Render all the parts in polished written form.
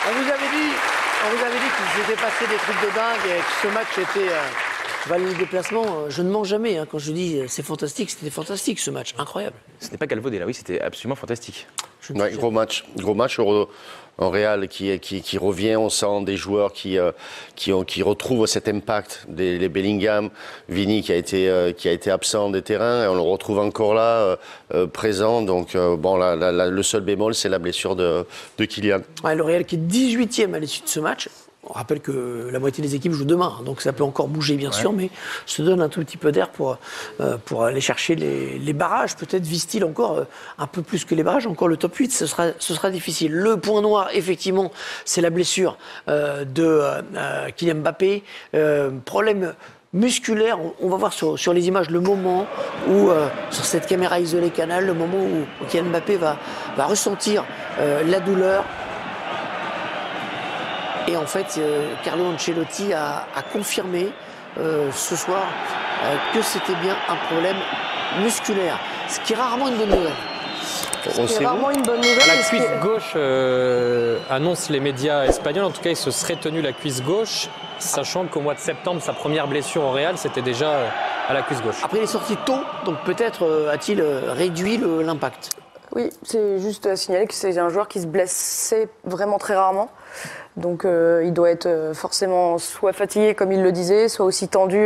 On vous avait dit qu'il s'était passé des trucs de dingue et que ce match était valait le déplacement. Je ne mens jamais. Quand je dis c'est fantastique, c'était fantastique ce match. Incroyable. Ce n'est pas Calvo Della, oui, c'était absolument fantastique. Ouais, gros match en Real qui revient. On sent des joueurs qui retrouvent cet impact. Les Bellingham, Vini qui a été absent des terrains. Et on le retrouve encore là, présent. Donc le seul bémol, c'est la blessure de Kylian. Ouais, le Real qui est 18e à l'issue de ce match. On rappelle que la moitié des équipes jouent demain, donc ça peut encore bouger bien sûr, mais se donne un tout petit peu d'air pour aller chercher les barrages. Peut-être vise-t-il encore un peu plus que les barrages, encore le top 8, ce sera difficile. Le point noir, effectivement, c'est la blessure de Kylian Mbappé. Problème musculaire, on va voir sur les images le moment où, sur cette caméra isolée Canal, le moment où Kylian Mbappé va ressentir la douleur. Et en fait, Carlo Ancelotti a confirmé ce soir que c'était bien un problème musculaire, ce qui est rarement une bonne nouvelle. C'est rarement une bonne nouvelle. La cuisse gauche annonce les médias espagnols. En tout cas, il se serait tenu la cuisse gauche, sachant qu'au mois de septembre, sa première blessure au Real, c'était déjà à la cuisse gauche. Après, il est sorti tôt, donc peut-être a-t-il réduit l'impact. Oui, c'est juste à signaler que c'est un joueur qui se blessait vraiment très rarement. Donc il doit être forcément soit fatigué, comme il le disait, soit aussi tendu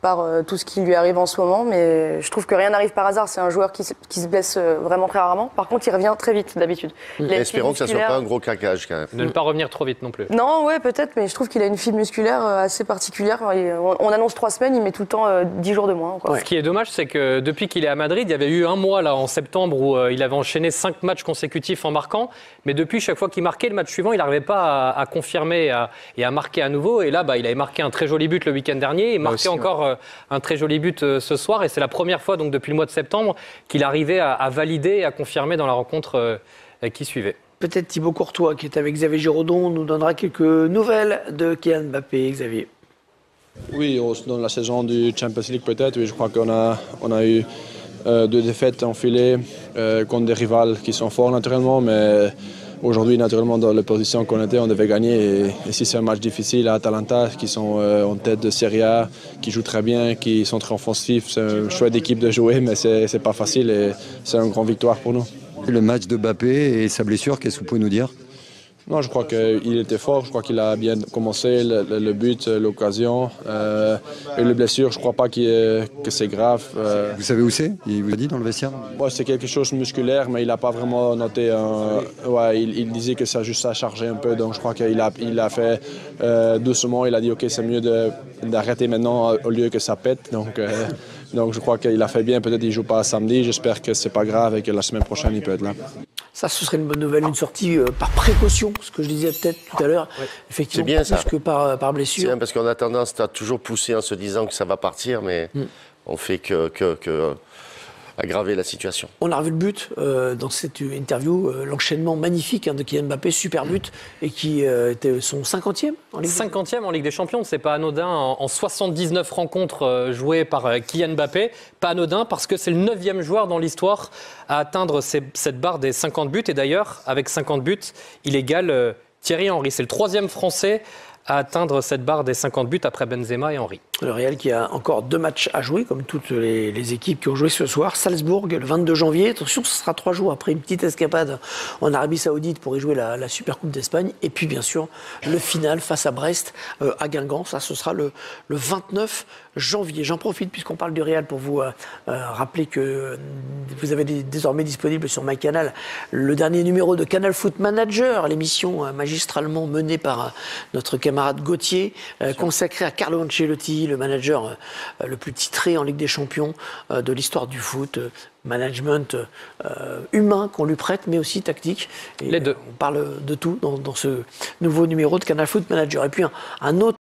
par tout ce qui lui arrive en ce moment. Mais je trouve que rien n'arrive par hasard. C'est un joueur qui se blesse vraiment très rarement. Par contre, il revient très vite d'habitude. Espérons que ça ne soit pas un gros craquage quand même. Ne pas revenir trop vite non plus. Non, ouais, peut-être, mais je trouve qu'il a une fibre musculaire assez particulière. On annonce 3 semaines, il met tout le temps 10 jours de moins. Encore. Ce qui est dommage, c'est que depuis qu'il est à Madrid, il y avait eu un mois là, en septembre où il avait enchaîné 5 matchs consécutifs en marquant. Mais depuis, chaque fois qu'il marquait, le match suivant, il n'arrivait pas à confirmer et à marquer à nouveau. Et là, il avait marqué un très joli but le week-end dernier. Il marquait encore un très joli but ce soir. Et c'est la première fois donc, depuis le mois de septembre qu'il arrivait à valider et à confirmer dans la rencontre qui suivait. Peut-être Thibaut Courtois, qui est avec Xavier Giraudon, nous donnera quelques nouvelles de Kylian Mbappé. Xavier. Oui, dans la saison du Champions League peut-être. Oui, je crois qu'on a eu 2 défaites enfilées contre des rivales qui sont forts naturellement, mais aujourd'hui, naturellement, dans les positions qu'on était, on devait gagner. Et si c'est un match difficile à Atalanta, qui sont en tête de Serie A, qui jouent très bien, qui sont très offensifs, c'est une chouette équipe de jouer, mais c'est pas facile et c'est une grande victoire pour nous. Le match de Mbappé et sa blessure, qu'est-ce que vous pouvez nous dire ? Non, je crois qu'il était fort, je crois qu'il a bien commencé, le but, l'occasion. Et les blessures, je ne crois pas que c'est grave. Vous savez où c'est ? Il vous a dit dans le vestiaire ? Ouais, c'est quelque chose de musculaire, mais il n'a pas vraiment noté. Il disait que ça juste a chargé un peu, donc je crois qu'il a fait doucement. Il a dit, OK, c'est mieux d'arrêter maintenant au lieu que ça pète. Donc je crois qu'il a fait bien. Peut-être qu'il ne joue pas samedi. J'espère que ce n'est pas grave et que la semaine prochaine, il peut être là. Ça, ce serait une bonne nouvelle, une sortie par précaution, ce que je disais peut-être tout à l'heure. Ouais. Effectivement, bien, plus que par blessure. C'est bien parce qu'on a tendance à toujours pousser en se disant que ça va partir, mais on fait que aggraver la situation. On a revu le but dans cette interview, l'enchaînement magnifique de Kylian Mbappé, super but, et qui était son 50e en Ligue des Champions. 50e en Ligue des Champions, c'est pas anodin. En 79 rencontres jouées par Kylian Mbappé, pas anodin parce que c'est le 9e joueur dans l'histoire à atteindre cette barre des 50 buts. Et d'ailleurs, avec 50 buts, il égale Thierry Henry. C'est le 3e Français à atteindre cette barre des 50 buts après Benzema et Henry. Le Real qui a encore 2 matchs à jouer, comme toutes les équipes qui ont joué ce soir. Salzbourg, le 22 janvier. Attention, ce sera 3 jours après une petite escapade en Arabie Saoudite pour y jouer la Super Coupe d'Espagne. Et puis, bien sûr, le final face à Brest, à Guingamp. Ça, ce sera le 29 janvier. J'en profite, puisqu'on parle du Real, pour vous rappeler que vous avez désormais disponible sur MyCanal le dernier numéro de Canal Foot Manager, l'émission magistralement menée par notre camarade Gauthier, consacrée à Carlo Ancelotti, le manager le plus titré en Ligue des Champions de l'histoire du foot. Management humain qu'on lui prête, mais aussi tactique. Et les deux. On parle de tout dans ce nouveau numéro de Canal Foot Manager. Et puis un autre